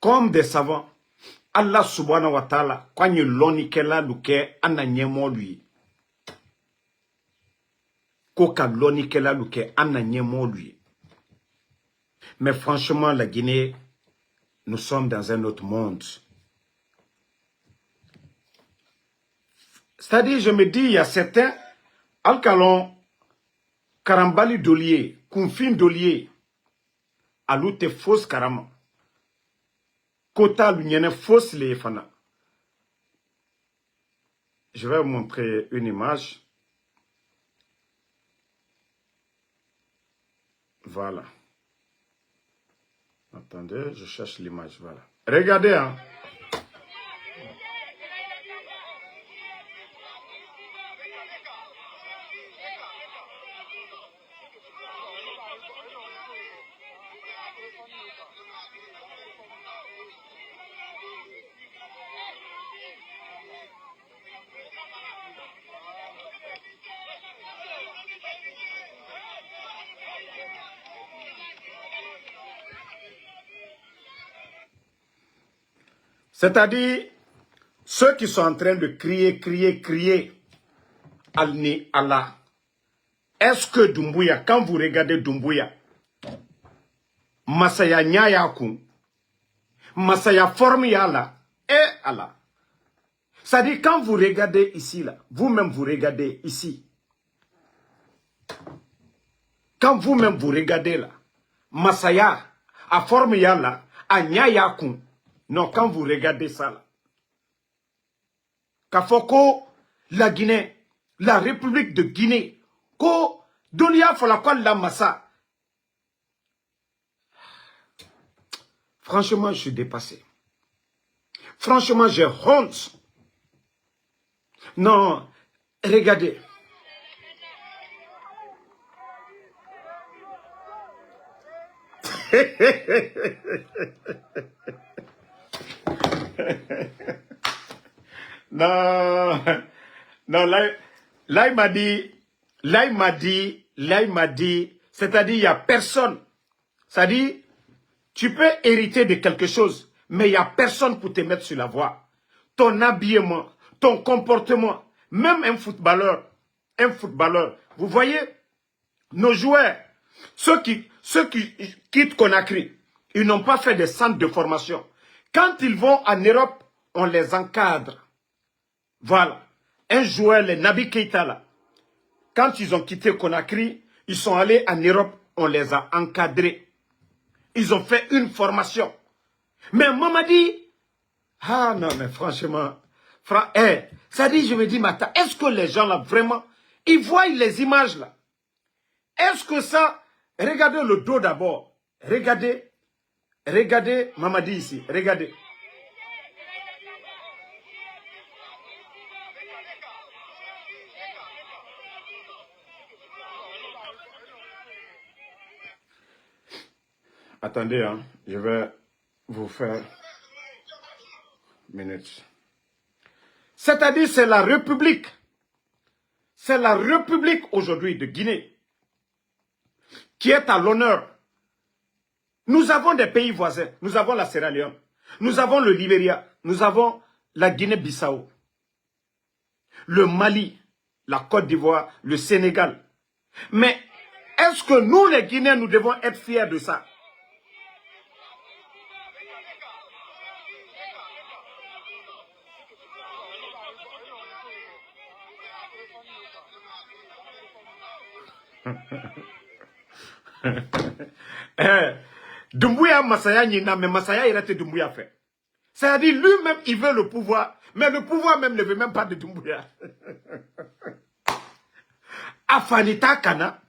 comme des savants. Allah subhanahu wa ta'ala, quand il l'oni kela luke, anna nyemo lui. Koka l'oni kela luke, anna nyemo lui. Mais franchement, la Guinée, nous sommes dans un autre monde. C'est-à-dire, je me dis, il y a certains, Alcalon, Karambali Dolier, Kounfin Dolier, Aloute fausse Karama. Kota l'union fausse les fana. Je vais vous montrer une image. Voilà. Attendez, je cherche l'image. Voilà. Regardez, hein. C'est-à-dire, ceux qui sont en train de crier, Alni Allah. Est-ce que Doumbouya, quand vous regardez Doumbouya, Masaya Nyayakum, Masaya Formiyala, et Allah. C'est-à-dire, quand vous regardez ici, là, vous-même vous regardez ici. Quand vous-même vous regardez là, Masaya, à Formiyala, à Nyayakum, non, quand vous regardez ça, là, Kafoko, la Guinée, la République de Guinée, Ko, Dolia Folakol la Massa. Franchement, je suis dépassé. Franchement, j'ai honte. Non, regardez. Non, non, là il m'a dit, c'est-à-dire il n'y a personne. C'est-à-dire, tu peux hériter de quelque chose, mais il n'y a personne pour te mettre sur la voie. Ton habillement, ton comportement, même un footballeur, vous voyez, nos joueurs, ceux qui quittent Conakry, ils n'ont pas fait des centres de formation. Quand ils vont en Europe, on les encadre. Voilà. Un joueur, les Nabi Keita, là, quand ils ont quitté Conakry, ils sont allés en Europe, on les a encadrés. Ils ont fait une formation. Mais Mamadi, ah non, mais franchement, ça dit, je me dis, Mata, est-ce que les gens là, vraiment, ils voient les images là? Est-ce que ça, regardez le dos d'abord, regardez Mamadi ici, regardez. Attendez, hein, je vais vous faire une minute. C'est-à-dire, c'est la République. C'est la République aujourd'hui de Guinée qui est à l'honneur. Nous avons des pays voisins. Nous avons la Sierra Leone. Nous avons le Libéria. Nous avons la Guinée-Bissau. Le Mali, la Côte d'Ivoire, le Sénégal. Mais est-ce que nous, les Guinéens, nous devons être fiers de ça? Doumbouya Masaya Nina, mais Masaya il a été Doumbouya fait. C'est-à-dire lui-même il veut le pouvoir, mais le pouvoir même ne veut même pas de Doumbouya. Afanita Kana,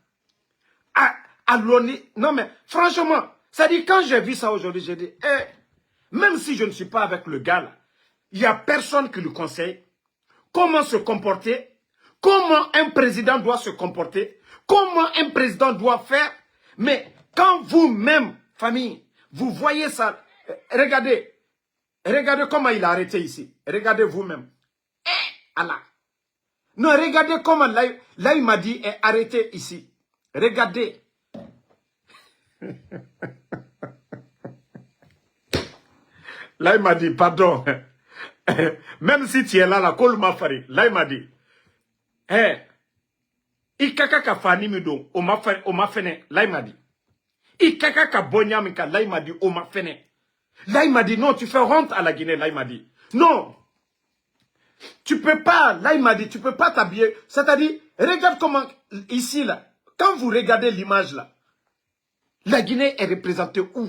Aloni, non mais franchement, c'est-à-dire quand j'ai vu ça aujourd'hui, j'ai dit, même si je ne suis pas avec le gars là, il n'y a personne qui le conseille comment se comporter, comment un président doit se comporter, comment un président doit faire. Mais quand vous-même, famille, vous voyez ça, regardez comment il a arrêté ici. Regardez vous-même. Allah. Non, regardez comment là il m'a dit arrêtez ici. Regardez. Là, il m'a dit, pardon. Même si tu es là, la Kol Mafari. Là, il m'a dit, hé, Ikaka ka fani mi don, o ma fene. Là, il m'a dit. Ikaka ka bonyamika. Là, il m'a dit, o ma fene. Là, il m'a dit, non, tu fais honte à la Guinée. Là, il m'a dit, non. Tu peux pas, là il m'a dit, tu peux pas t'habiller. C'est-à-dire, regarde comment, ici là, quand vous regardez l'image là, la Guinée est représentée où?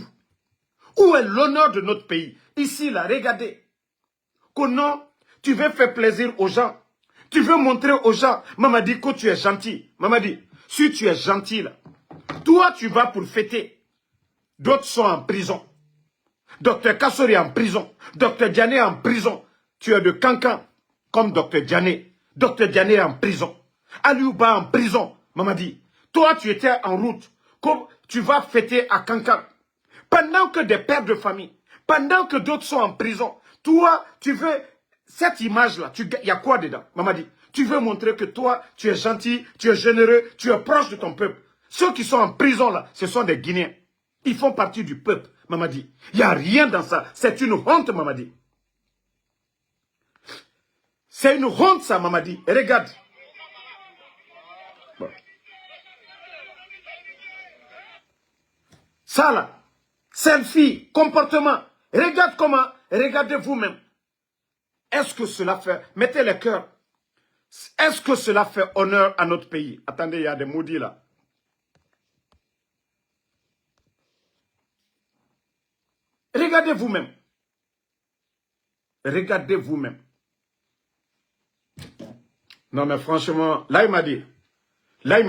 Où est l'honneur de notre pays? Ici là, regardez. Que non, tu veux faire plaisir aux gens. Tu veux montrer aux gens. Maman dit que tu es gentil. Maman dit, si tu es gentil là, toi tu vas pour fêter. D'autres sont en prison. Docteur Kassori est en prison. Docteur Diané est en prison. Tu es de Cancan. Comme Dr Diané. Dr Diané est en prison. Aliouba en prison. Maman dit, toi tu étais en route. Comme tu vas fêter à Cancan. Pendant que des pères de famille, pendant que d'autres sont en prison, toi tu veux, cette image-là, il y a quoi dedans? Maman dit, tu veux montrer que toi tu es gentil, tu es généreux, tu es proche de ton peuple. Ceux qui sont en prison là, ce sont des Guinéens. Ils font partie du peuple. Maman dit, il n'y a rien dans ça. C'est une honte, maman dit. C'est une honte, ça, maman dit. Et regarde. Bon. Ça, là. Selfie, comportement. Regarde comment. Regardez vous-même. Est-ce que cela fait... Mettez les cœurs. Est-ce que cela fait honneur à notre pays? Attendez, il y a des maudits, là. Regardez vous-même. Regardez vous-même. Non, mais franchement, là, il m'a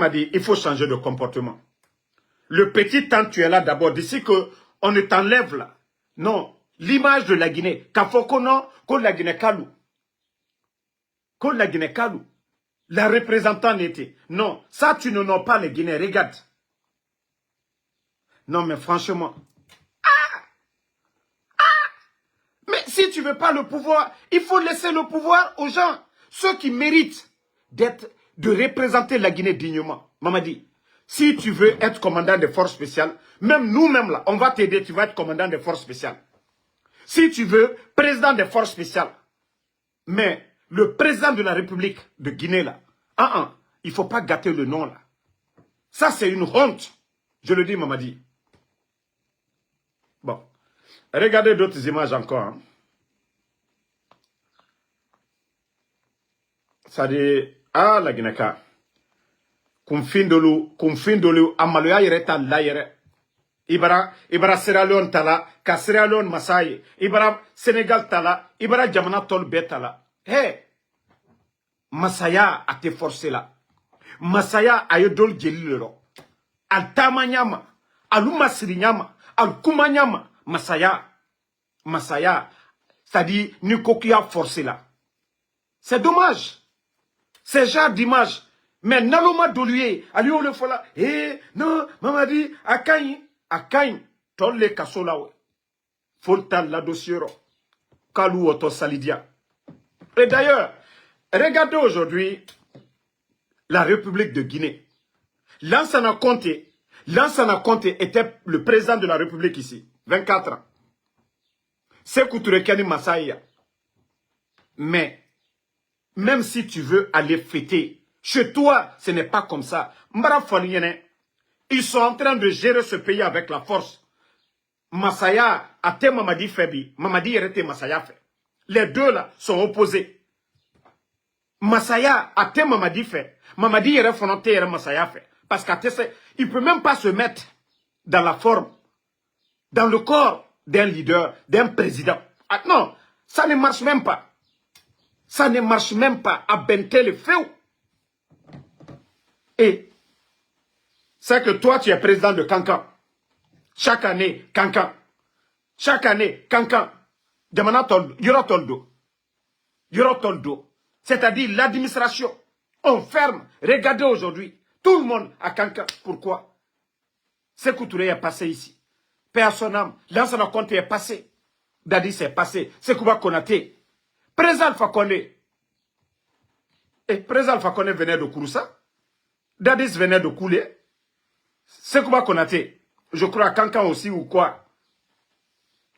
dit, il faut changer de comportement. Le petit temps, tu es là d'abord, d'ici qu'on ne t'enlève là. Non, l'image de la Guinée, qu'on la Guinée Kalou. Qu'on la Guinée Kalou. La représentante était. Non, ça, tu ne n'as pas les Guinéens, regarde. Non, mais franchement. Mais si tu ne veux pas le pouvoir, il faut laisser le pouvoir aux gens. Ceux qui méritent de représenter la Guinée dignement. Maman dit, si tu veux être commandant des forces spéciales, même nous-mêmes là, on va t'aider, tu vas être commandant des forces spéciales. Si tu veux, président des forces spéciales. Mais le président de la République de Guinée là, il ne faut pas gâter le nom là. Ça c'est une honte. Je le dis, maman dit. Bon. Regardez d'autres images encore. Hein. Ça dit, la Guinée-Ka. Kumfindolu, amaloya yere ta la yere. Ibara Sierra Leone tala, ka Sierra Leone masaye. Ibara Sénégal tala, ibara jamana tol betala. Hey! Masaya a te forcé là. Masaya a yedol gelilero. Al tamanyama, aluma sirinyama, al kumanyama, Masaya. Masaya, c'est-à-dire, Nikokia forcé là. C'est dommage. C'est genre d'image. Mais Naloma Doluye, Aliou le Fola, non, maman dit, Akain, Tolle Kasolawe, Foltal la dossier, Kalou Oto Salidia. Et d'ailleurs, regardez aujourd'hui la République de Guinée. Lansana Conté était le président de la République ici, 24 ans. Sékou Touré Kani Massaïa. Mais, même si tu veux aller fêter, chez toi, ce n'est pas comme ça. Mbara Faliene, ils sont en train de gérer ce pays avec la force. Massaya, Ate Mamadi Febi, Mamadi Yerete Massaya fait. Les deux là sont opposés. Massaya, Ate Mamadi fait. Mamadi Yere Fonante Yere Massaya fait. Parce qu'Ate, il ne peut même pas se mettre dans la forme, dans le corps d'un leader, d'un président. Ah, non, ça ne marche même pas. Ça ne marche même pas à benter le feu. Et c'est que toi, tu es président de Cancan. Chaque année, Cancan. Chaque année, Cancan. Demana Toldo. Yoro Toldo. C'est-à-dire l'administration. On ferme. Regardez aujourd'hui. Tout le monde à Cancan. Pourquoi? Sékou Touré est passé ici. Personne n'âme. Lansana Conté est passé. Dadis est passé. Sekouba Konaté. Président Alpha Condé. Et Président Alpha Condé venait de Kouroussa. Dadis venait de Koulé. Sekouba Konaté. Je crois à Cancan aussi ou quoi?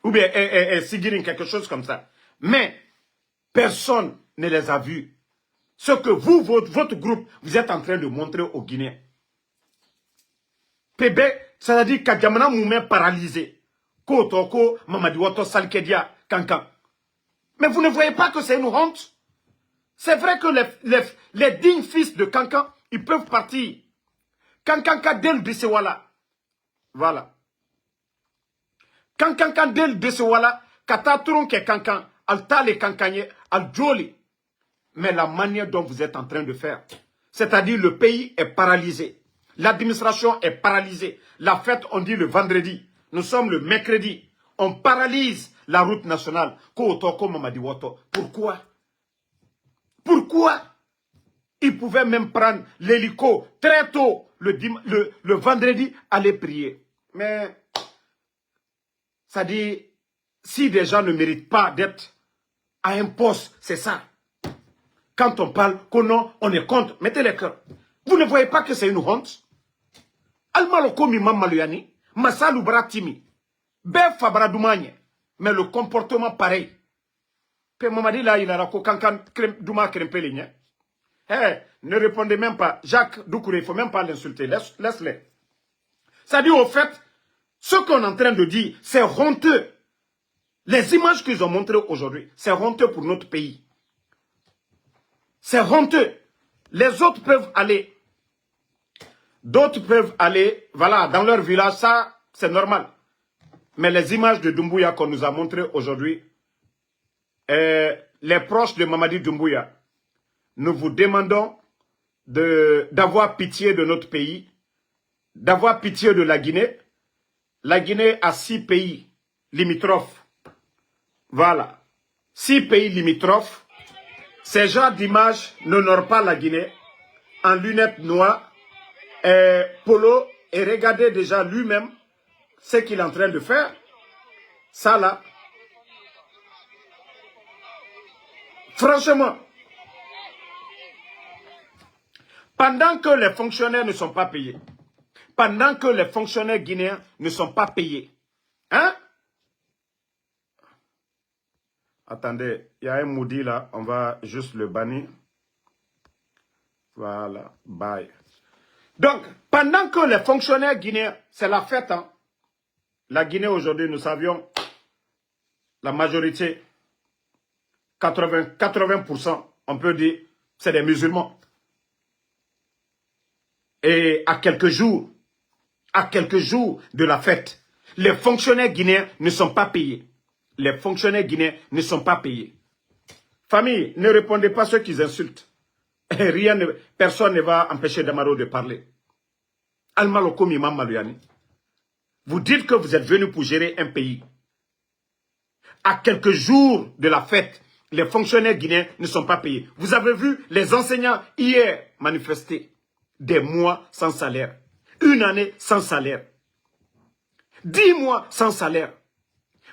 ou bien Sigirin, quelque chose comme ça. Mais personne ne les a vus. Ce que vous, votre groupe, vous êtes en train de montrer aux Guinéens. PB, ça veut dire que Djamana Moumé paralysé. Kotoko, Mamadi Woto, Salkedia, Kankan. Mais vous ne voyez pas que c'est une honte? C'est vrai que les dignes fils de Kankan, ils peuvent partir. Kankan Kadel Bissewala. Voilà. Kankan Kadel Bissewala, Kata Turonke Kankan, Altale Kankanye, Al Joli. Mais la manière dont vous êtes en train de faire, c'est-à-dire le pays est paralysé. L'administration est paralysée. La fête, on dit le vendredi. Nous sommes le mercredi. On paralyse la route nationale. Pourquoi? Pourquoi? Ils pouvaient même prendre l'hélico très tôt, le vendredi, aller prier. Mais, ça dit, si des gens ne méritent pas d'être à un poste, c'est ça. Quand on parle qu'on non, on est contre, mettez les cœurs. Vous ne voyez pas que c'est une honte? Almalokomi Mamaluyani, Masalou Bratimi, Bef Fabradoumanye, mais le comportement pareil. Pe Mamadi là, il a la cocancan Douma Krempeligne. Ne répondez même pas. Jacques Doucouré, il ne faut même pas l'insulter. Laisse-les. Ça dit au fait, ce qu'on est en train de dire, c'est honteux. Les images qu'ils ont montrées aujourd'hui, c'est honteux pour notre pays. C'est honteux. Les autres peuvent aller. D'autres peuvent aller, voilà, dans leur village, ça, c'est normal. Mais les images de Doumbouya qu'on nous a montrées aujourd'hui, les proches de Mamadi Doumbouya, nous vous demandons d'avoir pitié de notre pays, d'avoir pitié de la Guinée. La Guinée a 6 pays limitrophes. Voilà. 6 pays limitrophes. Ces genres d'images n'honorent pas la Guinée. En lunettes noires, Polo, et regardez déjà lui-même ce qu'il est en train de faire. Ça là. Franchement, pendant que les fonctionnaires ne sont pas payés, pendant que les fonctionnaires guinéens ne sont pas payés, hein? Attendez, il y a un maudit là, on va juste le bannir. Voilà, bye. Donc, pendant que les fonctionnaires guinéens, c'est la fête, hein? La Guinée aujourd'hui, nous savions, la majorité, 80%, on peut dire, c'est des musulmans. Et à quelques jours de la fête, les fonctionnaires guinéens ne sont pas payés. Les fonctionnaires guinéens ne sont pas payés. Famille, ne répondez pas à ceux qui insultent. Personne ne va empêcher Damaro de parler. Almalokomi Mamaluyani. Vous dites que vous êtes venu pour gérer un pays. À quelques jours de la fête, les fonctionnaires guinéens ne sont pas payés. Vous avez vu les enseignants hier manifester. Des mois sans salaire. Une année sans salaire. 10 mois sans salaire.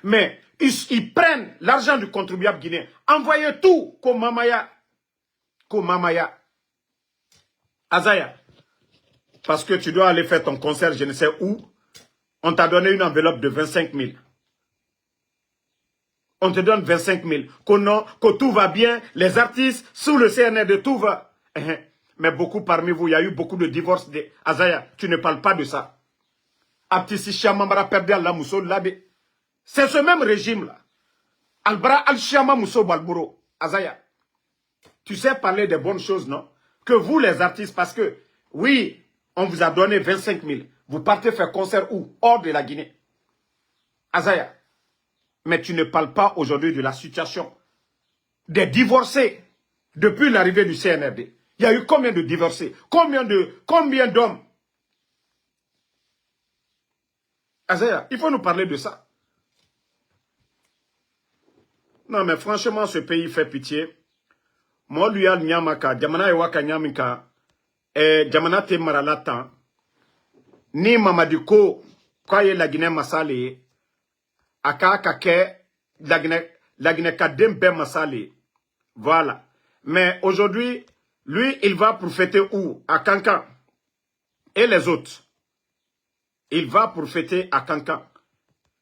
Mais ils prennent l'argent du contribuable guinéen. Envoyez tout comme Mamaya. Azaya. Parce que tu dois aller faire ton concert, je ne sais où. On t'a donné une enveloppe de 25 000. On te donne 25 000. Que tout va bien. Les artistes, sous le CNR, tout va. Mais beaucoup parmi vous, il y a eu beaucoup de divorces. Azaya, tu ne parles pas de ça. C'est ce même régime-là. Albra Al-Shama Mousso Balbouro. Azaya, tu sais parler des bonnes choses, non? Que vous, les artistes, parce que, oui, on vous a donné 25 000. Vous partez faire concert où? Hors de la Guinée. Azaya, mais tu ne parles pas aujourd'hui de la situation des divorcés depuis l'arrivée du CNRD. Il y a eu combien de divorcés? Combien d'hommes? Azaya, il faut nous parler de ça. Non, mais franchement, ce pays fait pitié. Moi, lui, al nyamaka, jamana ewaka nyamika, jamana te maralata, ni mamadiko, kwa ye la Guinée masale, aka kake, la Guinée kadembe masale. Voilà. Mais aujourd'hui, lui, il va pour fêter où? À Kankan. Et les autres? Il va pour fêter à Kankan.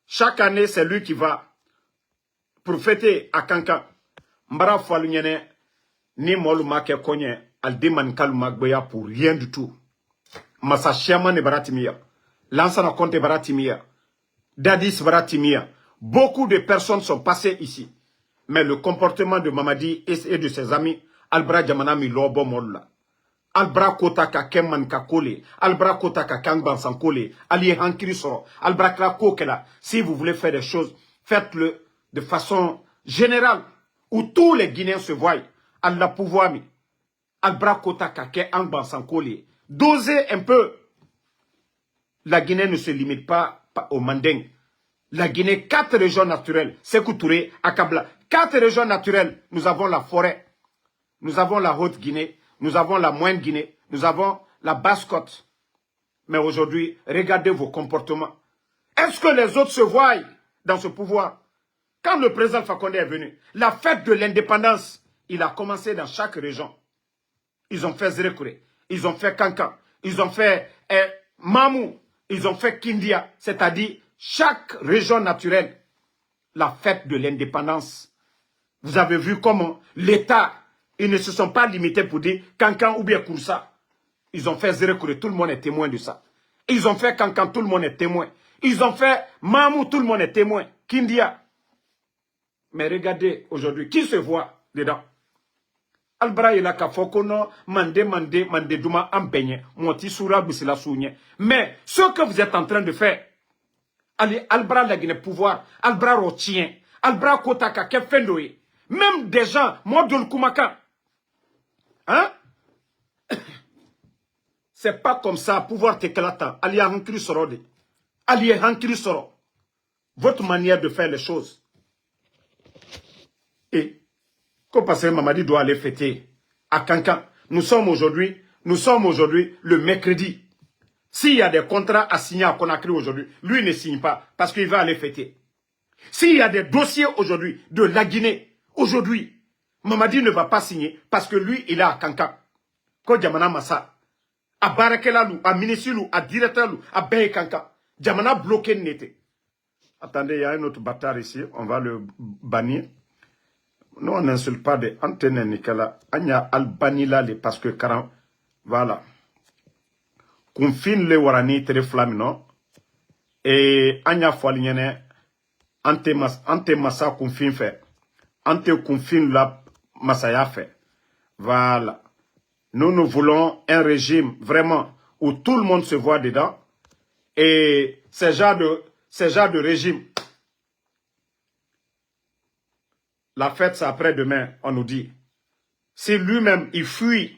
Chaque année, c'est lui qui va pour fêter à Kankan. Mbara Falunyene, ni Moluma ke konye, al deman kaluma gbeya pour rien du tout. Massa Chiama ne baratimia. Lansana Conte baratimia. Dadis baratimia. Beaucoup de personnes sont passées ici. Mais le comportement de Mamadi et de ses amis, Albra Jamanami Lobo Molla. Albra Kota ka Kemman ka Kole. Albra Kota ka Kangban san Kole. Ali Hankiri Soro. Albra Kokela. Si vous voulez faire des choses, faites-le de façon générale. Où tous les Guinéens se voient. Allah pouvoir mi. Albra Kota ka Kangban san Kole. Dosez un peu. La Guinée ne se limite pas au Manding. La Guinée, 4 régions naturelles. Sékou Touré, Akabla. 4 régions naturelles. Nous avons la forêt. Nous avons la Haute-Guinée. Nous avons la Moyenne Guinée. Nous avons la Basse-Côte. Mais aujourd'hui, regardez vos comportements. Est-ce que les autres se voient dans ce pouvoir? Quand le président Fakonde est venu, la fête de l'indépendance, il a commencé dans chaque région. Ils ont fait Zérekouré. Ils ont fait Kankan. Ils ont fait Mamou. Ils ont fait Kindia. C'est-à-dire chaque région naturelle, la fête de l'indépendance. Vous avez vu comment l'État, ils ne se sont pas limités pour dire Kankan ou bien Koussa. Ils ont fait Zérekouré, tout le monde est témoin de ça. Ils ont fait Kankan, tout le monde est témoin. Ils ont fait Mamou, tout le monde est témoin. Kindia. Mais regardez aujourd'hui, qui se voit dedans? Albra ila ka fokono mande duma ampenye moti sura bisila sounye. Mais ce que vous êtes en train de faire, allez Albra la Guinée pouvoir, Albra rotien, Albra kotaka kefendoé, même des gens modul kumaka. Hein? C'est pas comme ça pouvoir t'éclatant. Allez hankri sorode. Allez hankri soro. Votre manière de faire les choses. Et comme parce que Mamadi doit aller fêter à Kankan. Nous sommes aujourd'hui le mercredi. S'il y a des contrats à signer à Conakry aujourd'hui, lui ne signe pas parce qu'il va aller fêter. S'il y a des dossiers aujourd'hui de la Guinée, aujourd'hui, Mamadi ne va pas signer parce que lui, il est à Kankan. Ko Jamana Massa, à Barakelalou, à Minisilou, à Directelou, à Beye Kankan. Jamana bloqué n'était. Attendez, il y a un autre bâtard ici, on va le bannir. Nous, on n'insulte pas des antennes, Nicolas. Anya Albanila, parce que, voilà. Confine le warani tere flamino. Et Anya Folignene, ante massa confine fait. Ante confine la massaya fait. Voilà. Nous voulons un régime, vraiment, où tout le monde se voit dedans. Et ce genre de régime. La fête, c'est après-demain, on nous dit. Si lui-même, il fuit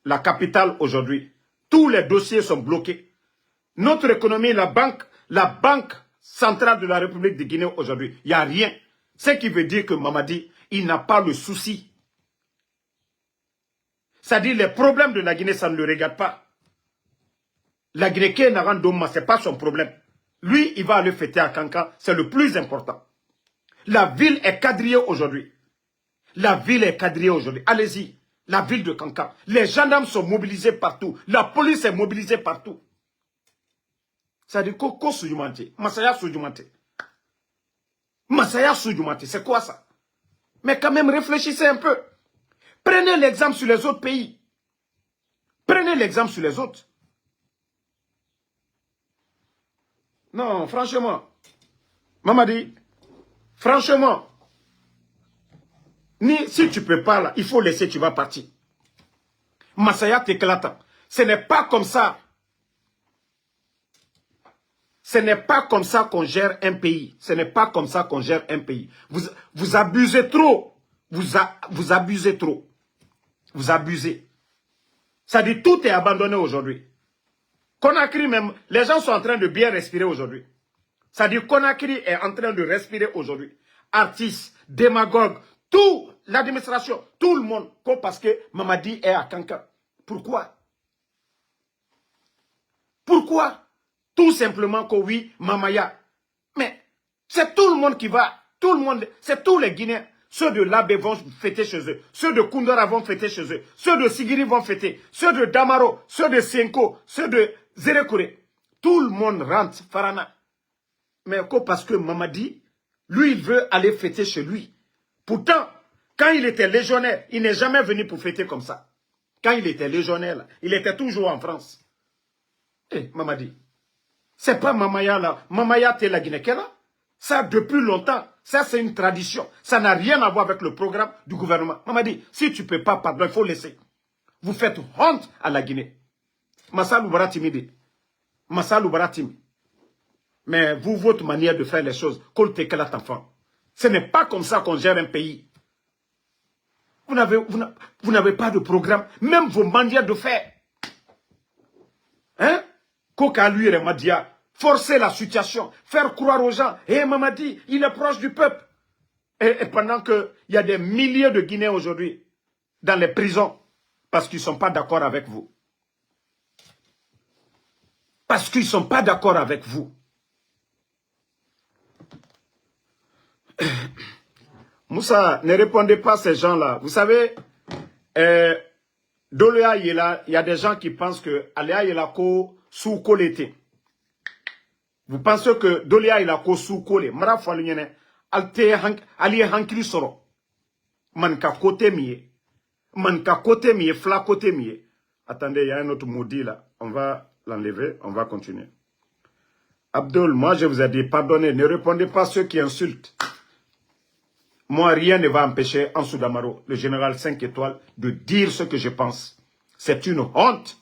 la capitale aujourd'hui, tous les dossiers sont bloqués. Notre économie, la banque centrale de la République de Guinée aujourd'hui, il n'y a rien. Ce qui veut dire que Mamadi, il n'a pas le souci. C'est-à-dire les problèmes de la Guinée, ça ne le regarde pas. La Guinée, ce n'est pas son problème. Lui, il va aller fêter à Kankan, c'est le plus important. La ville est quadrillée aujourd'hui. La ville est quadrillée aujourd'hui. Allez-y. La ville de Kankan. Les gendarmes sont mobilisés partout. La police est mobilisée partout. Ça dit Koko Soujumante. Masaya Soujumante. Masaya Soujumante. C'est quoi ça? Mais quand même, réfléchissez un peu. Prenez l'exemple sur les autres pays. Prenez l'exemple sur les autres. Non, franchement. Mamadi. Franchement, si tu ne peux pas là, il faut laisser, tu vas partir. Massaya t'éclatant. Ce n'est pas comme ça. Ce n'est pas comme ça qu'on gère un pays. Ce n'est pas comme ça qu'on gère un pays. Vous abusez trop. Vous abusez trop. Vous abusez. Ça dit tout est abandonné aujourd'hui. Conakry même, les gens sont en train de bien respirer aujourd'hui. Ça dit Conakry est en train de respirer aujourd'hui. Artistes, démagogues, tout, l'administration, tout le monde, parce que Mamadi est à Kankan. Pourquoi? Pourquoi? Tout simplement que oui, Mamaya. Mais c'est tout le monde qui va, tout le monde, c'est tous les Guinéens. Ceux de Labé vont fêter chez eux. Ceux de Koundara vont fêter chez eux. Ceux de Sigiri vont fêter. Ceux de Damaro, ceux de Senko, ceux de Zérekouré. Tout le monde rentre, Farana. Mais parce que Mamadi, lui, il veut aller fêter chez lui. Pourtant, quand il était légionnaire, il n'est jamais venu pour fêter comme ça. Quand il était légionnaire, là, il était toujours en France. Eh, Mamadi, c'est pas Mamaya là. Mamaya t'es la Guinée-Kela. Ça, depuis longtemps, ça c'est une tradition. Ça n'a rien à voir avec le programme du gouvernement. Mamadi, si tu ne peux pas pardonner, il faut laisser. Vous faites honte à la Guinée. Massalou Baratimidi. Massalou Baratimi. Mais vous, votre manière de faire les choses, ce n'est pas comme ça qu'on gère un pays. Vous n'avez pas de programme. Même vos manières de faire. Hein? Koka lui et Madia. Forcer la situation. Faire croire aux gens. Eh, Mamadi, il est proche du peuple. Et pendant qu'il y a des milliers de Guinéens aujourd'hui dans les prisons. Parce qu'ils ne sont pas d'accord avec vous. Parce qu'ils ne sont pas d'accord avec vous. Moussa, ne répondez pas à ces gens-là. Vous savez, Doléa Yela, il y a des gens qui pensent que Aléa Yelako sous l'été. Vous pensez que Doléa Yelako sous kolé. Mara Falunyene, Ali Hankili Soro. Manka côté mié. Manka côté mié, fla côté mié. Attendez, il y a un autre maudit là. On va l'enlever, on va continuer. Abdul, moi je vous ai dit, pardonnez, ne répondez pas à ceux qui insultent. Moi, rien ne va empêcher Ansou Damaro, le général 5 étoiles, de dire ce que je pense. C'est une honte.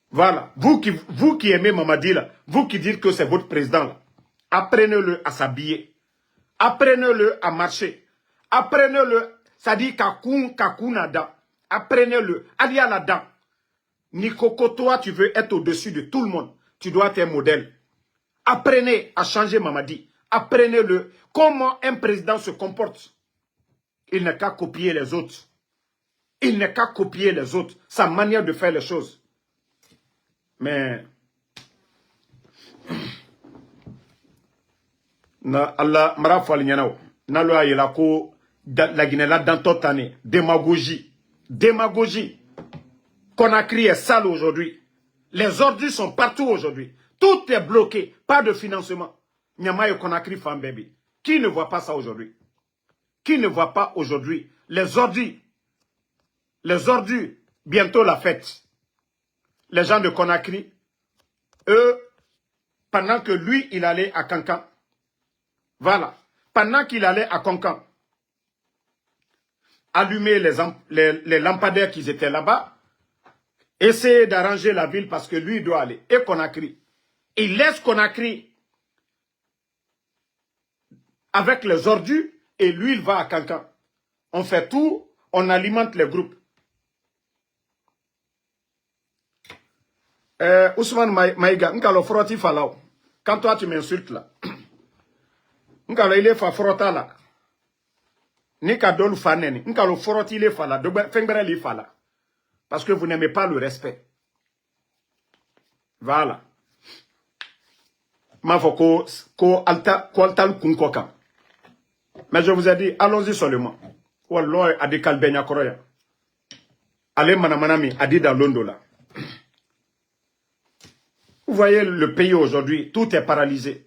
Voilà. Vous qui aimez Mamadi, là, vous qui dites que c'est votre président, là, apprenez-le à s'habiller. Apprenez-le à marcher. Apprenez-le, ça dit kakunada. Apprenez-le. Allez à la dent. Nikoko, toi, tu veux être au-dessus de tout le monde. Tu dois être un modèle. Apprenez à changer Mamadi. Apprenez-le. Comment un président se comporte. Il n'a qu'à copier les autres. Il n'a qu'à copier les autres. Sa manière de faire les choses. Mais... Allah, Marafal Nyanao. Naloa Yelako, la Guinée là dans toute année. Démagogie. Démagogie. Conakry est sale aujourd'hui. Les ordures sont partout aujourd'hui. Tout est bloqué. Pas de financement. Nyama et Conakry fan baby. Qui ne voit pas ça aujourd'hui? Qui ne voit pas aujourd'hui les ordures? Les ordures, bientôt la fête. Les gens de Conakry, eux, pendant que lui, il allait à Cancan. Voilà. Pendant qu'il allait à Cancan, allumer les lampadaires qui étaient là-bas, essayer d'arranger la ville parce que lui, il doit aller. Et Conakry. Il laisse Conakry avec les ordures et lui, il va à Cancan. On fait tout, on alimente les groupes. Ousmane Maïga, quand toi tu m'insultes là, il est frota là. Nika dolu faneni, nkalo foroti le fala, fengbere le fala. Parce que vous n'aimez pas le respect. Voilà. Ma foko ko altal kunkoka. Mais je vous ai dit, allons-y seulement. Wallah a dit kalbenya koroya. Allez manamanami a dit dans l'ondo là. Vous voyez le pays aujourd'hui, tout est paralysé.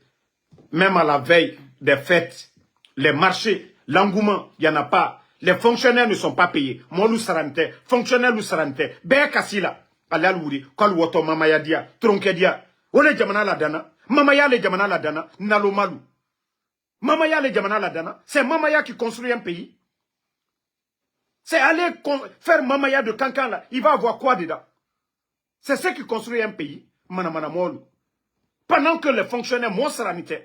Même à la veille des fêtes, les marchés, l'engouement, il n'y en a pas. Les fonctionnaires ne sont pas payés. Molou sarante, fonctionnaires ou sarante. Bé kassila. Alal wuri, kol woto mamaya dia, tronke dia. Ole jamana la dana. Mamaya le jamana la dana, nalo malou. Mamaya le jamana la dana. C'est Mamaya qui construit un pays. C'est aller faire Mamaya de Cancan là. Il va avoir quoi dedans? C'est ce qui construit un pays. Pendant que les fonctionnaires monstranitaires,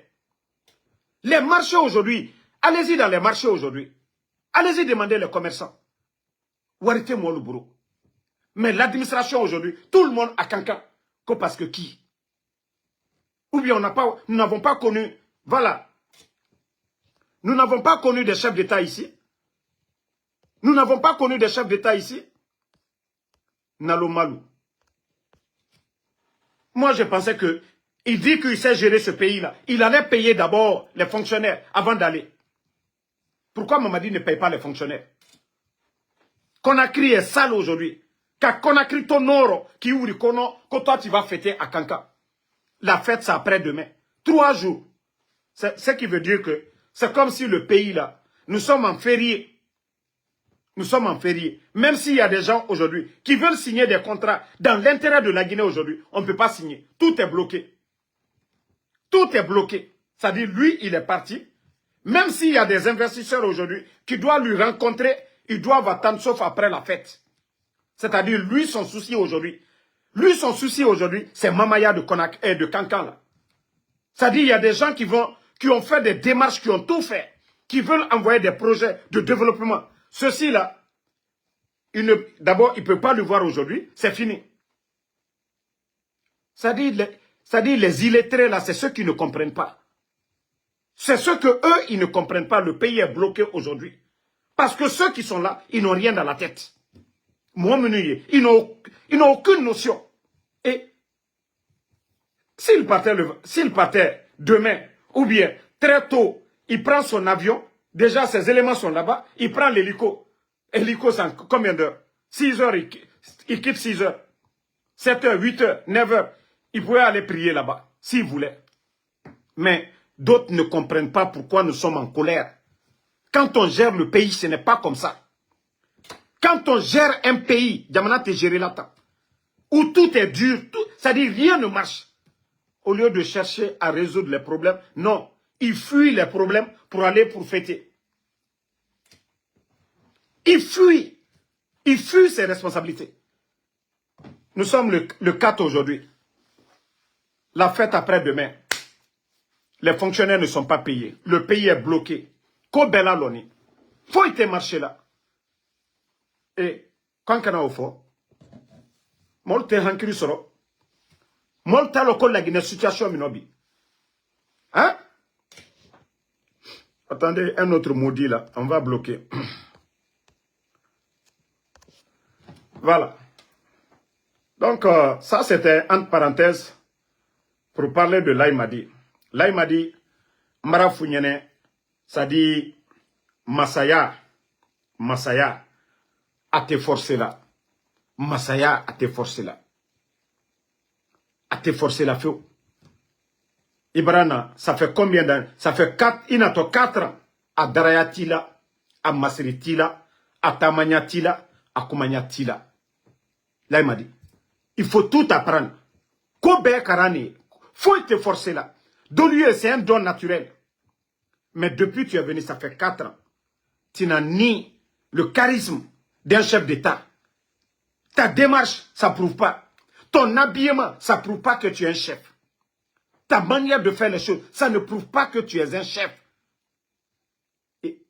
les marchés aujourd'hui, allez-y dans les marchés aujourd'hui, allez-y demander les commerçants. Warité moi le bourreau. Mais l'administration aujourd'hui, tout le monde a Cancan. Parce que qui? Ou bien nous n'avons pas connu, voilà. Nous n'avons pas connu des chefs d'État ici. Nous n'avons pas connu des chefs d'État ici. Nalo Malou. Moi, je pensais que il dit qu'il sait gérer ce pays-là. Il allait payer d'abord les fonctionnaires avant d'aller. Pourquoi Mamadi ne paye pas les fonctionnaires? Conakry est sale aujourd'hui. Car Conakry ton oro qui ouvre kono, quand toi tu vas fêter à Cancan. La fête, c'est après-demain. 3 jours. Ce qui veut dire que c'est comme si le pays là, nous sommes en férié. Nous sommes en férié. Même s'il y a des gens aujourd'hui qui veulent signer des contrats dans l'intérêt de la Guinée aujourd'hui, on ne peut pas signer. Tout est bloqué. Tout est bloqué. C'est-à-dire, lui, il est parti. Même s'il y a des investisseurs aujourd'hui qui doivent lui rencontrer, ils doivent attendre sauf après la fête. C'est-à-dire, lui, son souci aujourd'hui, c'est Mamaya de Konak et de Kankan là. C'est-à-dire, il y a des gens qui ont fait des démarches, qui ont tout fait, qui veulent envoyer des projets de développement. Ceci-là, d'abord, il ne peut pas le voir aujourd'hui, c'est fini. C'est-à-dire, les illettrés, là, c'est ceux qui ne comprennent pas. C'est ceux que eux, ils ne comprennent pas. Le pays est bloqué aujourd'hui. Parce que ceux qui sont là, ils n'ont rien dans la tête. Moi, ils n'ont aucune notion. Et s'il partait demain, ou bien très tôt, il prend son avion, déjà ses éléments sont là-bas, il prend l'hélico. Hélico, c'est combien d'heures? 6 heures, il quitte 6 heures. 7 heures, 8 heures, 9 heures. Il pouvait aller prier là-bas, s'il voulait. Mais d'autres ne comprennent pas pourquoi nous sommes en colère. Quand on gère le pays, ce n'est pas comme ça. Quand on gère un pays, Diamana te géré là-dedans, où tout est dur, c'est-à-dire rien ne marche. Au lieu de chercher à résoudre les problèmes, non, il fuit les problèmes pour aller pour fêter. Il fuit ses responsabilités. Nous sommes le 4 aujourd'hui. La fête après-demain. Les fonctionnaires ne sont pas payés. Le pays est bloqué. Kobela Loni. Faut y marcher là. Et quand on a au fond, molte hankiri soro. Molte loko la Guinée situation minobi. Hein? Attendez, un autre maudit là. On va bloquer. Voilà. Donc, ça c'était entre parenthèses pour parler de Laïmadi. Laïmadi, Mara Founyene, ça dit Masaya, a te forcé là. Masaya a te forcé là. A te forcé là, feu. Ibrana, ça fait combien d'années? Ça fait 4 ans à Darayatila, à Masritila, à Tamanyatila, à Koumanyatila. Là, il m'a dit, il faut tout apprendre. Kobe Karani, faut te forcer là. De lui, c'est un don naturel. Mais depuis que tu es venu, ça fait 4 ans. Tu n'as ni le charisme d'un chef d'État. Ta démarche, ça ne prouve pas. Ton habillement, ça ne prouve pas que tu es un chef. Ta manière de faire les choses, ça ne prouve pas que tu es un chef.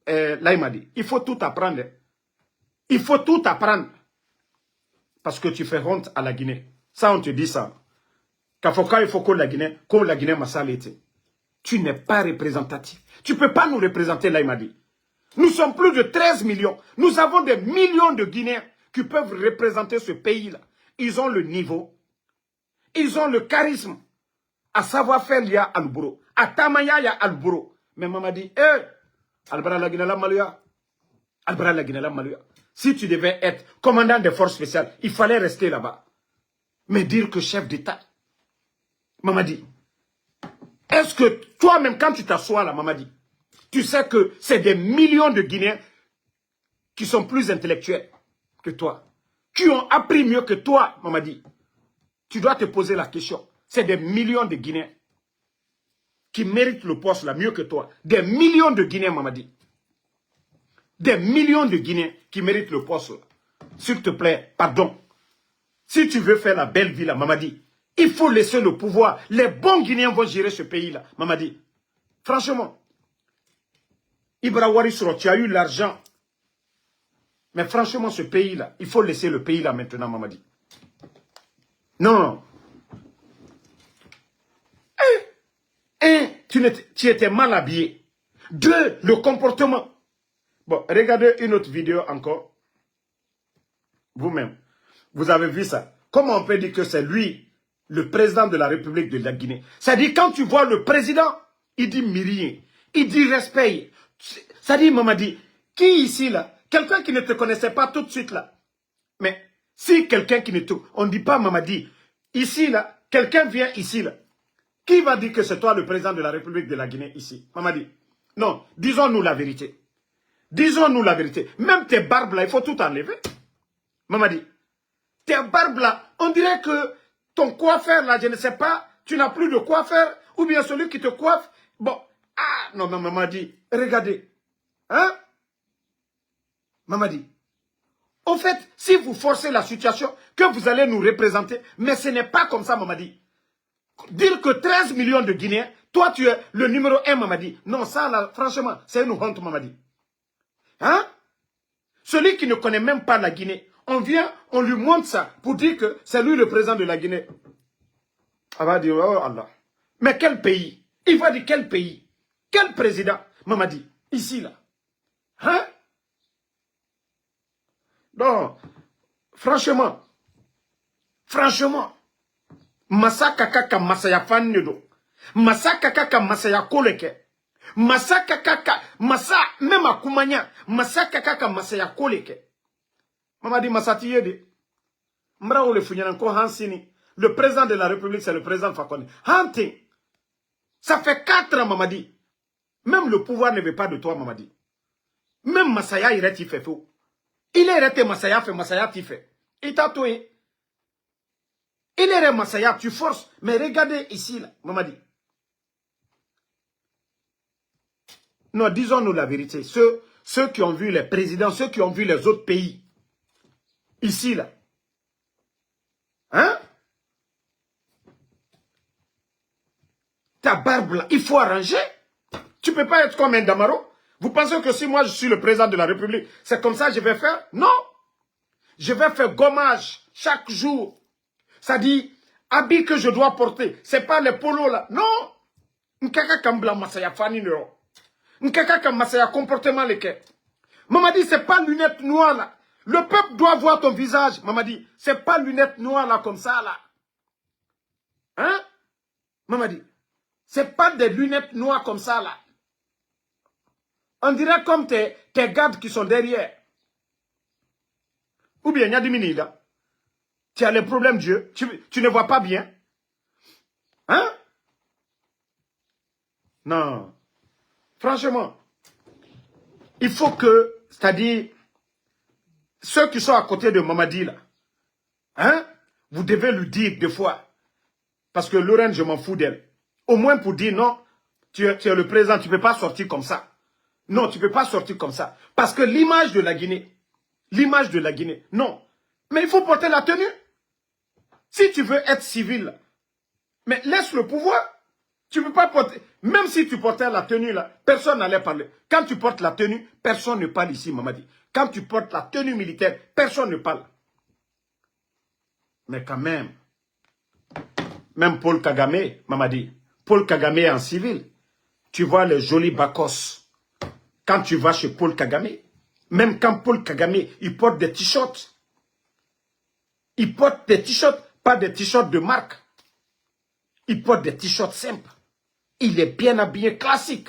Là, il m'a dit, il faut tout apprendre. Il faut tout apprendre. Parce que tu fais honte à la Guinée. Ça, on te dit ça. Kafoka, il faut que la Guinée m'a été. Tu n'es pas représentatif. Tu ne peux pas nous représenter, là, il m'a dit. Nous sommes plus de 13 millions. Nous avons des millions de Guinéens qui peuvent représenter ce pays-là. Ils ont le niveau. Ils ont le charisme. À savoir-faire, il y a Albouro. À Tamaya, il y a Albouro. Mais maman dit, Albara la Guinée la Maluya. Albara la Guinée la Maluya. Si tu devais être commandant des forces spéciales, il fallait rester là-bas. Mais dire que chef d'État. Maman dit, est-ce que toi-même, quand tu t'assois là, maman dit, tu sais que c'est des millions de Guinéens qui sont plus intellectuels que toi, qui ont appris mieux que toi, maman dit. Tu dois te poser la question. C'est des millions de Guinéens qui méritent le poste là mieux que toi. Des millions de Guinéens, maman dit. Des millions de Guinéens qui méritent le poste là. S'il te plaît, pardon. Si tu veux faire la belle vie là, maman dit, il faut laisser le pouvoir. Les bons Guinéens vont gérer ce pays là, maman dit. Franchement, Ibra Warisro, tu as eu l'argent. Mais franchement, ce pays là, il faut laisser le pays là maintenant, maman dit. Non. Tu étais mal habillé. 2, le comportement. Bon, regardez une autre vidéo encore. Vous-même. Vous avez vu ça. Comment on peut dire que c'est lui, le président de la République de la Guinée? C'est-à-dire, quand tu vois le président, il dit rien. Il dit respect. C'est-à-dire, maman dit, qui ici là? Quelqu'un qui ne te connaissait pas tout de suite là. Mais si quelqu'un qui ne te... On ne dit pas, maman dit, ici là, quelqu'un vient ici là. Qui va dire que c'est toi le président de la République de la Guinée ici? Mamadi. Non, disons-nous la vérité. Disons-nous la vérité. Même tes barbes là, il faut tout enlever. Mamadi. Tes barbes là, on dirait que ton coiffeur là, je ne sais pas, tu n'as plus de coiffeur, ou bien celui qui te coiffe. Bon, ah, non, mais Mamadi, regardez. Hein? Mamadi. Au fait, si vous forcez la situation, que vous allez nous représenter, mais ce n'est pas comme ça, Mamadi. Dire que 13 millions de Guinéens, toi tu es le numéro 1, Mamadi. Non, ça là, franchement, c'est une honte, Mamadi. Hein? Celui qui ne connaît même pas la Guinée, on vient, on lui montre ça pour dire que c'est lui le président de la Guinée. On va dire, oh Allah. Mais quel pays? Il va dire quel pays? Quel président? Mamadi, ici là. Hein? Donc, franchement, Masaka kaka masaya fannido. Masaka kaka masaya koleke. Masaka kaka masa même akumanya. Masaka kaka masaya koleke. Mamadi Masati yede. Mra ole funyanan ko hansini. Le président de la République c'est le président Fakonde. Hunting. Ça fait 4 ans Mamadi. Même le pouvoir ne veut pas de toi Mamadi. Même Masaya il est fait faux. Il est arrêté Masaya fait Masaya ti fait. Il t'a tué. Il est Masaya, tu forces. Mais regardez ici, là, Mamadi. Non, disons-nous la vérité. Ceux qui ont vu les présidents, ceux qui ont vu les autres pays. Ici, là. Hein? Ta barbe, là, il faut arranger. Tu ne peux pas être comme un Damaro. Vous pensez que si moi, je suis le président de la République, c'est comme ça que je vais faire? Non. Je vais faire gommage chaque jour. Ça dit, habit que je dois porter, c'est pas les polos là. Non. Nkaka kambla masaya fani no. Nkaka kam masaya comportement leke. Mamadi, c'est pas lunettes noires là. Le peuple doit voir ton visage. Mamadi, c'est pas lunettes noires là comme ça là. Hein? Mamadi, c'est pas des lunettes noires comme ça là. On dirait comme tes gardes qui sont derrière. Ou bien, il y a des mini là. Tu as les problèmes Dieu, tu ne vois pas bien. Hein? Non. Franchement, il faut que, c'est-à-dire, ceux qui sont à côté de Mamadi là, hein? Vous devez lui dire deux fois. Parce que Lorraine, je m'en fous d'elle. Au moins pour dire non, tu es le président, tu ne peux pas sortir comme ça. Non, tu ne peux pas sortir comme ça. Parce que l'image de la Guinée, non. Mais il faut porter la tenue. Si tu veux être civil, mais laisse le pouvoir. Tu ne peux pas porter, même si tu portais la tenue là, personne n'allait parler. Quand tu portes la tenue, personne ne parle ici, Mamadi. Quand tu portes la tenue militaire, personne ne parle. Mais quand même Paul Kagame, Mamadi, Paul Kagame en civil, tu vois les jolis bacos. Quand tu vas chez Paul Kagame, même quand Paul Kagame, il porte des t-shirts. Il porte des t-shirts, pas des t-shirts de marque. Il porte des t-shirts simples. Il est bien habillé, classique.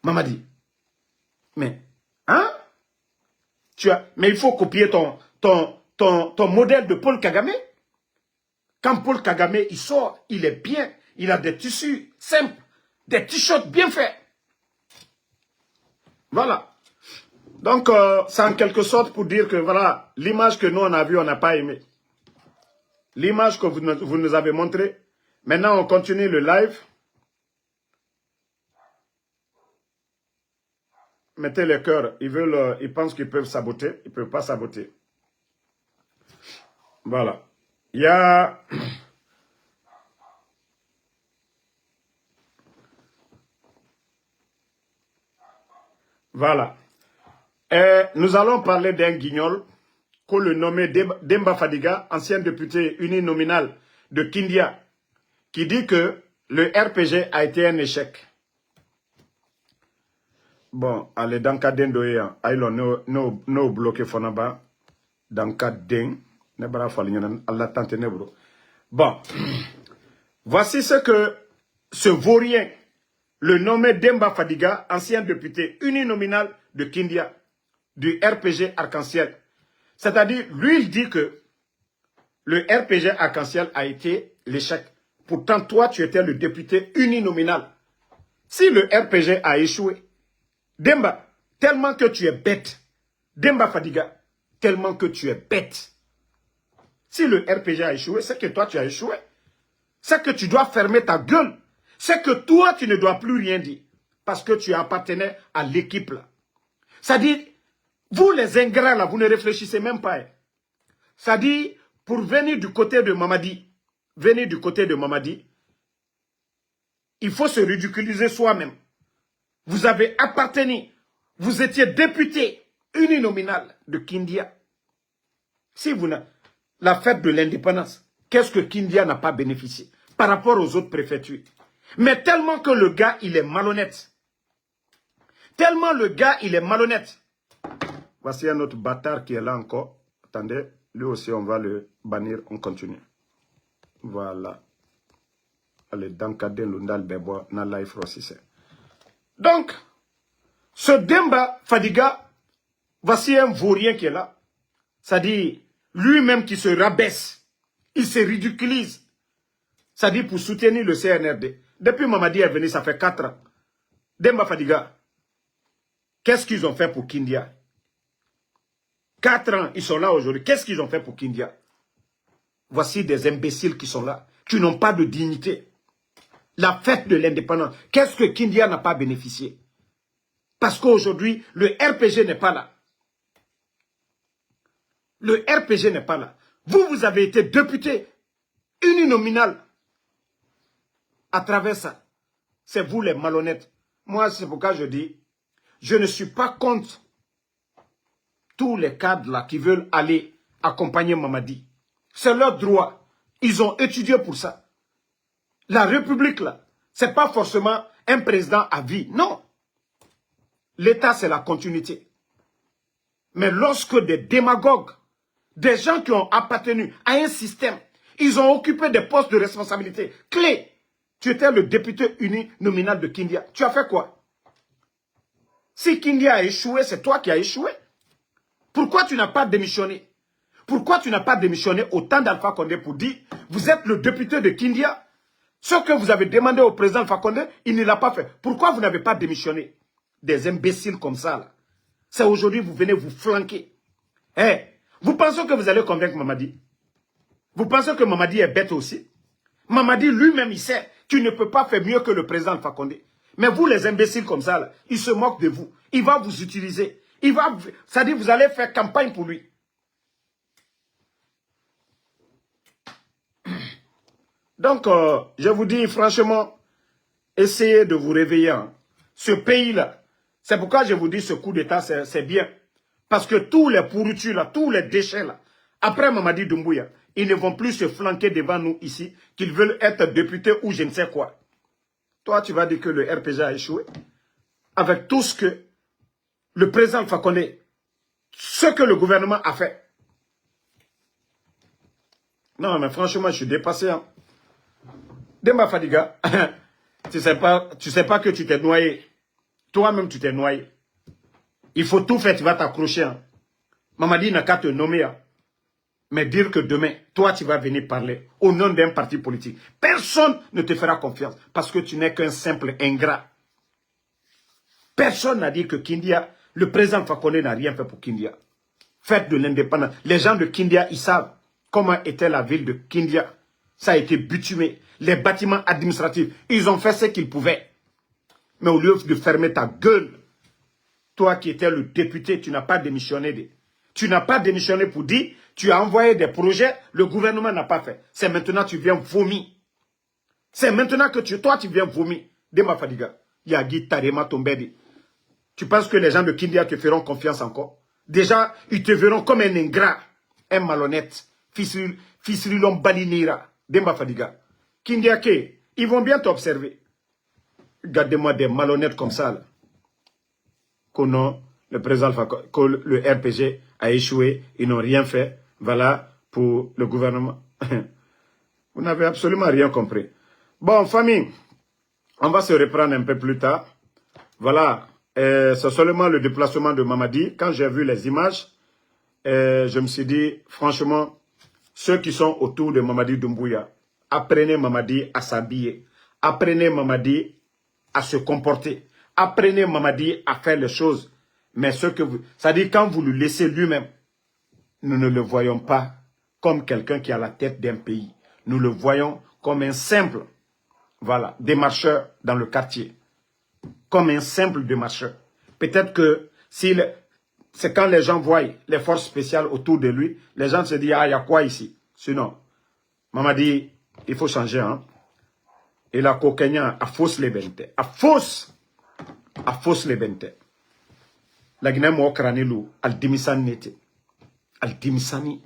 Mamadi. Mais, hein? Mais il faut copier ton modèle de Paul Kagame. Quand Paul Kagame, il sort, il est bien. Il a des tissus simples. Des t-shirts bien faits. Voilà. Donc, c'est en quelque sorte pour dire que, voilà, l'image que nous, on a vue, on n'a pas aimé. L'image que vous nous avez montrée. Maintenant, on continue le live. Mettez les cœurs. Ils pensent qu'ils peuvent saboter. Ils ne peuvent pas saboter. Voilà. Il y a... Voilà. Et nous allons parler d'un guignol qu'on le nommait Demba Fadiga, ancien député uninominal de Kindia, qui dit que le RPG a été un échec. Bon, allez, dans le cas d'Endoya, nous bloqué Fonaba, dans le cas d'En, bon, voici ce que ce vaurien, le nommé Demba Fadiga, ancien député uninominal de Kindia, du RPG Arc-en-Ciel. C'est-à-dire, lui, il dit que le RPG Arc-en-Ciel a été l'échec. Pourtant, toi, tu étais le député uninominal. Si le RPG a échoué, Demba, tellement que tu es bête, Demba Fadiga, tellement que tu es bête. Si le RPG a échoué, c'est que toi, tu as échoué. C'est que tu dois fermer ta gueule. C'est que toi, tu ne dois plus rien dire. Parce que tu appartenais à l'équipe là. Ça dit, vous les ingrats là, vous ne réfléchissez même pas. Hein. Ça dit, pour venir du côté de Mamadi, il faut se ridiculiser soi-même. Vous avez appartenu, vous étiez député uninominal de Kindia. Si vous n'avez la fête de l'indépendance, qu'est-ce que Kindia n'a pas bénéficié par rapport aux autres préfectures? Mais tellement que le gars, il est malhonnête. Tellement le gars, il est malhonnête. Voici un autre bâtard qui est là encore. Attendez, lui aussi, on va le bannir. On continue. Voilà. Allez, Dankade Lundal Bebo, na life rossissé. Donc, ce Demba Fadiga, voici un vaurien qui est là. C'est-à-dire, lui-même qui se rabaisse, il se ridiculise. C'est-à-dire pour soutenir le CNRD. Depuis Mamadi est venu, ça fait 4 ans. Demba Fadiga, qu'est-ce qu'ils ont fait pour Kindia? 4 ans, ils sont là aujourd'hui. Qu'est-ce qu'ils ont fait pour Kindia? Voici des imbéciles qui sont là, qui n'ont pas de dignité. La fête de l'indépendance, qu'est-ce que Kindia n'a pas bénéficié? Parce qu'aujourd'hui, le RPG n'est pas là. Le RPG n'est pas là. Vous avez été député uninominal à travers ça. C'est vous les malhonnêtes. Moi, c'est pourquoi je dis, je ne suis pas contre tous les cadres là qui veulent aller accompagner Mamadi. C'est leur droit. Ils ont étudié pour ça. La République là, c'est pas forcément un président à vie. Non. L'État, c'est la continuité. Mais lorsque des démagogues, des gens qui ont appartenu à un système, ils ont occupé des postes de responsabilité clés. Tu étais le député uninominal de Kindia. Tu as fait quoi? Si Kindia a échoué, c'est toi qui as échoué. Pourquoi tu n'as pas démissionné? Pourquoi tu n'as pas démissionné au temps d'Alpha Condé pour dire, vous êtes le député de Kindia? Ce que vous avez demandé au président Alpha Condé, il ne l'a pas fait. Pourquoi vous n'avez pas démissionné? Des imbéciles comme ça, là. C'est aujourd'hui, vous venez vous flanquer. Hey, vous pensez que vous allez convaincre Mamadi? Vous pensez que Mamadi est bête aussi? Mamadi lui-même, il sait qu'il ne peut pas faire mieux que le président Alpha Condé. Mais vous, les imbéciles comme ça, là, il se moque de vous. Il va vous utiliser. C'est-à-dire, vous allez faire campagne pour lui. Donc, je vous dis franchement, essayez de vous réveiller. Hein. Ce pays-là, c'est pourquoi je vous dis ce coup d'État, c'est bien. Parce que tous les pourritures, là, tous les déchets, là, après Mamadi Doumbouya, ils ne vont plus se flanquer devant nous ici, qu'ils veulent être députés ou je ne sais quoi. Toi, tu vas dire que le RPG a échoué. Avec tout ce que le président Fakonde, ce que le gouvernement a fait. Non, mais franchement, je suis dépassé. Hein. Demba Fadiga, tu sais pas que tu t'es noyé. Toi-même, tu t'es noyé. Il faut tout faire, tu vas t'accrocher. Hein. Mamadi n'a qu'à te nommer. Hein. Mais dire que demain, toi, tu vas venir parler au nom d'un parti politique. Personne ne te fera confiance parce que tu n'es qu'un simple ingrat. Personne n'a dit que Kindia, le président Fakonde n'a rien fait pour Kindia. Fête de l'indépendance. Les gens de Kindia, ils savent comment était la ville de Kindia. Ça a été bitumé. Les bâtiments administratifs, ils ont fait ce qu'ils pouvaient. Mais au lieu de fermer ta gueule, toi qui étais le député, tu n'as pas démissionné. Tu n'as pas démissionné pour dire, tu as envoyé des projets, le gouvernement n'a pas fait. C'est maintenant que tu viens vomir. C'est maintenant que toi tu viens vomir. Demba Fadiga, Yagi Tarema Tombedi. Tu penses que les gens de Kindia te feront confiance encore? Déjà, ils te verront comme un ingrat, un malhonnête, Fisrilon Balinira, Demba Fadiga. Kindia Ke, ils vont bien t'observer. Regardez-moi des malhonnêtes comme ça. Là. Le président que le RPG a échoué, ils n'ont rien fait. Voilà pour le gouvernement. Vous n'avez absolument rien compris. Bon, famille, on va se reprendre un peu plus tard. Voilà, c'est seulement le déplacement de Mamadi. Quand j'ai vu les images, je me suis dit, franchement, ceux qui sont autour de Mamadi Doumbouya, Apprenez Mamadi à s'habiller. Apprenez Mamadi à se comporter. Apprenez Mamadi à faire les choses. Mais ce que vous... C'est-à-dire quand vous le laissez lui-même, nous ne le voyons pas comme quelqu'un qui a la tête d'un pays. Nous le voyons comme un simple, voilà, démarcheur dans le quartier. Comme un simple démarcheur. Peut-être que c'est quand les gens voient les forces spéciales autour de lui, les gens se disent, ah, il y a quoi ici? Sinon, Mamadi, il faut changer, hein. Et la cocaïna a fausse les bentes. A fausse les bentes. La Guinée m'a crané al dimisani nete. Al dimisani.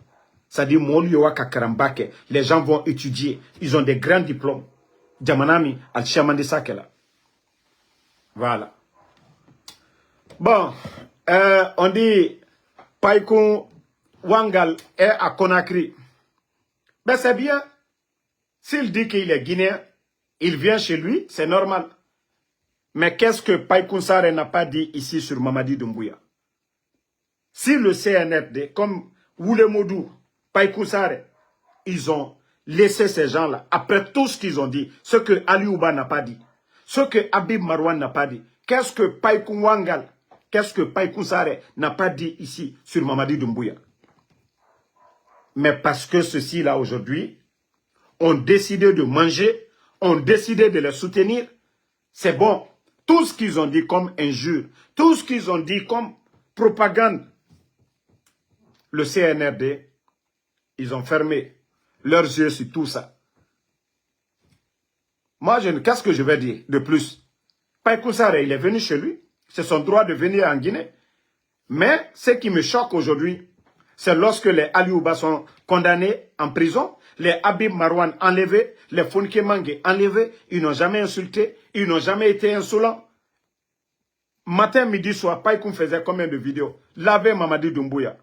C'est-à-dire, les gens vont étudier. Ils ont des grands diplômes. Djamanami, al chamandi sakela. Voilà. Bon, on dit, Païkoun Wangal est à Conakry. Ben c'est bien. S'il dit qu'il est guinéen, il vient chez lui, c'est normal. Mais qu'est-ce que Païkoun Saré n'a pas dit ici sur Mamadi Doumbouya? Si le CNRD, comme Woulemodou, Païkoun Saré, ils ont laissé ces gens-là, après tout ce qu'ils ont dit, ce que Ali Ouba n'a pas dit, ce que Habib Marwan n'a pas dit, qu'est-ce que Païkoun Wangal, qu'est-ce que Païkoun Saré n'a pas dit ici sur Mamadi Doumbouya? Mais parce que ceux-ci-là aujourd'hui ont décidé de manger, ont décidé de les soutenir, c'est bon. Tout ce qu'ils ont dit comme injure, tout ce qu'ils ont dit comme propagande, le CNRD, ils ont fermé leurs yeux sur tout ça. Moi, qu'est-ce que je vais dire de plus? Païkoun Saré, il est venu chez lui. C'est son droit de venir en Guinée. Mais ce qui me choque aujourd'hui, c'est lorsque les Ali Ouba sont condamnés en prison, les Habib Marwan enlevés, les Fonke Mange enlevés, ils n'ont jamais insulté, ils n'ont jamais été insolents. Matin, midi, soir, Païkoun faisait combien de vidéos? Laver Mamadi Doumbouya.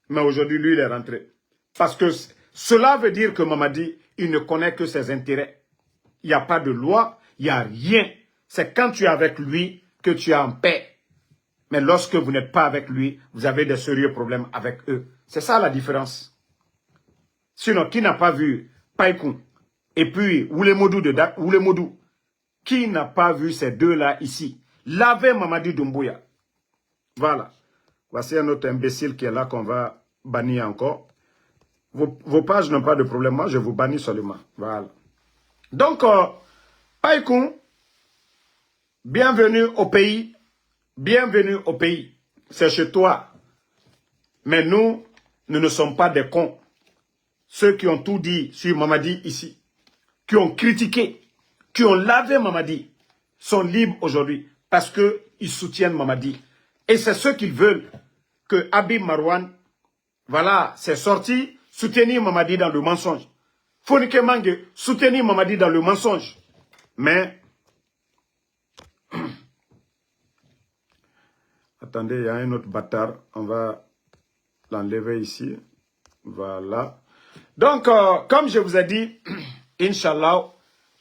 Mais aujourd'hui, lui, il est rentré. Parce que cela veut dire que Mamadi, il ne connaît que ses intérêts. Il n'y a pas de loi, il n'y a rien. C'est quand tu es avec lui que tu es en paix. Mais lorsque vous n'êtes pas avec lui, vous avez des sérieux problèmes avec eux. C'est ça la différence. Sinon, qui n'a pas vu Païkoun et puis Woulemodou, qui n'a pas vu ces deux-là ici? Laver Mamadi Doumbouya. Voilà. Voici un autre imbécile qui est là qu'on va bannir encore. Vos pages n'ont pas de problème. Moi, je vous bannis seulement. Voilà. Donc, Païkoun, bienvenue au pays. Bienvenue au pays. C'est chez toi. Mais nous ne sommes pas des cons. Ceux qui ont tout dit sur Mamadi ici, qui ont critiqué, qui ont lavé Mamadi, sont libres aujourd'hui parce qu'ils soutiennent Mamadi. Et c'est ce qu'ils veulent, que Habib Marwan, voilà, c'est sorti, soutenir Mamadi dans le mensonge. Fonike Mange, soutenir Mamadi dans le mensonge. Mais, attendez, il y a un autre bâtard, on va l'enlever ici. Voilà. Donc, comme je vous ai dit, Inch'Allah,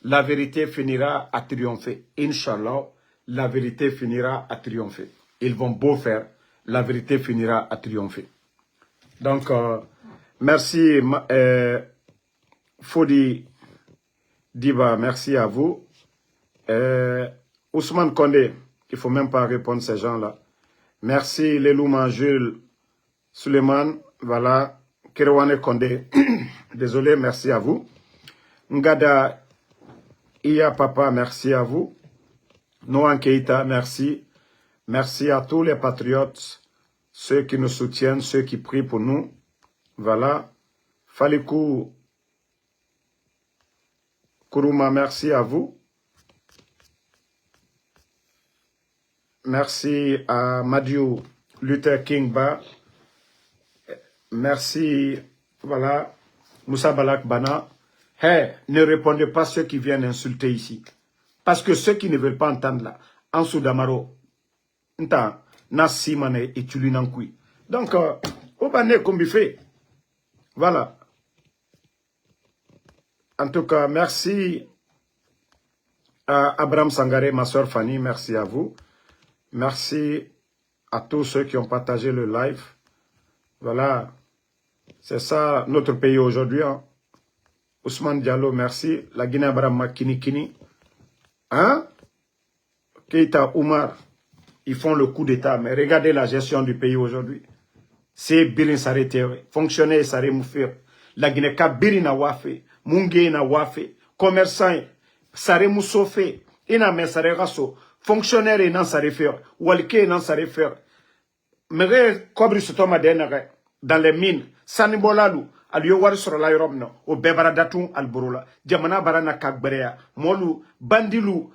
la vérité finira à triompher. Inch'Allah, la vérité finira à triompher. Ils vont beau faire, la vérité finira à triompher. Donc, merci Fodi Diba, merci à vous. Ousmane Kondé, il ne faut même pas répondre à ces gens-là. Merci Lelouma Jules Suleiman, voilà. Kerewane Kondé, désolé, merci à vous. Ngada Iya Papa, merci à vous. Noan Keita, merci. Merci à tous les patriotes, ceux qui nous soutiennent, ceux qui prient pour nous. Voilà. Falikou Kourouma, merci à vous. Merci à Madiou Luther King Ba. Merci, voilà, Moussa Balak Bana. Hey, ne répondez pas à ceux qui viennent insulter ici. Parce que ceux qui ne veulent pas entendre là, en Soudamaro, Nta, Nassimane et Tulinankui. Donc, au bané comme il fait. Voilà. En tout cas, merci à Abraham Sangaré, ma soeur Fanny, merci à vous. Merci à tous ceux qui ont partagé le live. Voilà. C'est ça notre pays aujourd'hui. Hein. Ousmane Diallo, merci. La Guinée-Barama Kini. Hein? Keita Oumar, ils font le coup d'État. Mais regardez la gestion du pays aujourd'hui. C'est Birin Sarete, fonctionnaire Saré Moufir. La Guinée-Ka Birin na wafe, Mungé na wafe, commerçant Saré Moussofe, Ina men Saré Rasso, fonctionnaire nan Saré Fer, Walke nan Saré Fer. Mere Kobri Sotoma Denere, dans les mines, Sanibolalu, Aliyo Wari sur la Europe, au Bebaradatoun Alburola, Diamana Barana Kakberea, Molu, Bandilu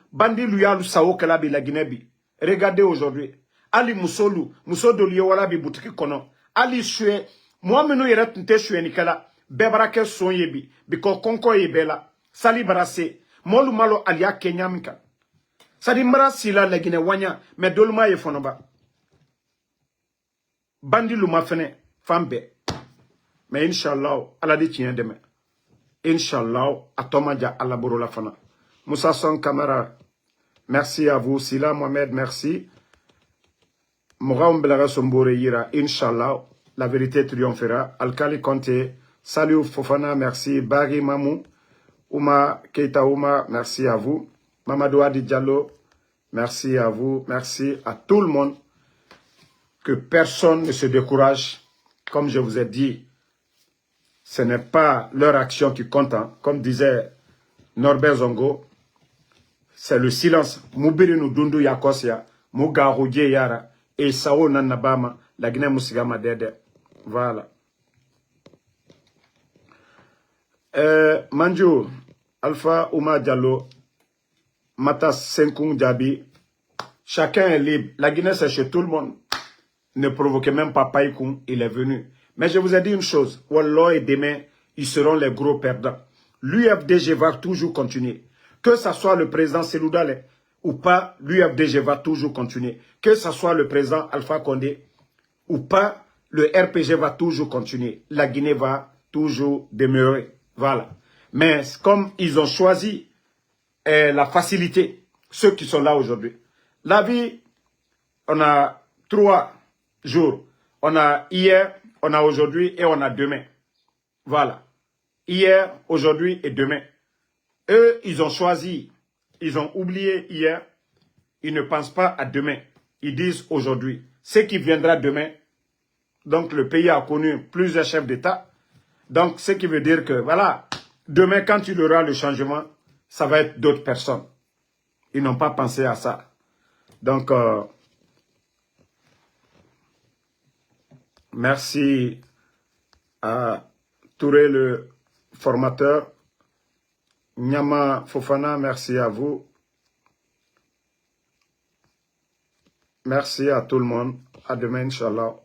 Yalu Sao Kalabi la Guinée. Regardez aujourd'hui. Ali Moussolu, Moussodoliyo Walabi Boutiki Kono. Ali Sue, moi menu yeret nte Sue Nikala, Bebarake son yebi, biko konko yebela, Sali Barase, Molu Malo Alia Kenyamika. Sadi Mara Sila la Guinée Wanya, mais Dolma Yefonoba. Bandi Luma Fene, Fambe. Mais Inch'Allah, Allah dit tient demain. Inch'Allah, Atomadia Alaboro la Fana. Moussa Son Kamara, merci à vous. Sila Mohamed, merci. Mouraoum Belara Sombore Yira, Inch'Allah, la vérité triomphera. Alkali Conte, salut Fofana, merci. Bari Mamou, Ouma Keita Ouma, merci à vous. Mamadou Adi Diallo, merci à vous. Merci à tout le monde. Que personne ne se décourage. Comme je vous ai dit, ce n'est pas leur action qui compte. Hein. Comme disait Norbert Zongo, c'est le silence. Moubirinu Dundu Yakosia, Mouga Roudje Yara, et Sao Nanabama, la Guinée Moussigama Dede. Voilà. Manjo, Alpha Ouma Diallo, Matas Senkung Djabi, chacun est libre. La Guinée, c'est chez tout le monde. Ne provoquez même pas Païkoum, il est venu. Mais je vous ai dit une chose, Wallah et demain, ils seront les gros perdants. L'UFDG va toujours continuer. Que ce soit le président Seloudale ou pas, l'UFDG va toujours continuer. Que ce soit le président Alpha Condé ou pas, le RPG va toujours continuer. La Guinée va toujours demeurer. Voilà. Mais comme ils ont choisi la facilité, ceux qui sont là aujourd'hui. La vie, on a 3 jours. On a hier, on a aujourd'hui et on a demain. Voilà. Hier, aujourd'hui et demain. Eux, ils ont choisi, ils ont oublié hier. Ils ne pensent pas à demain. Ils disent aujourd'hui. Ce qui viendra demain. Donc, le pays a connu plusieurs chefs d'État. Donc, ce qui veut dire que, voilà, demain, quand il y aura le changement, ça va être d'autres personnes. Ils n'ont pas pensé à ça. Donc, merci à Touré, le formateur. Nyama Fofana, merci à vous. Merci à tout le monde. À demain, Inch'Allah.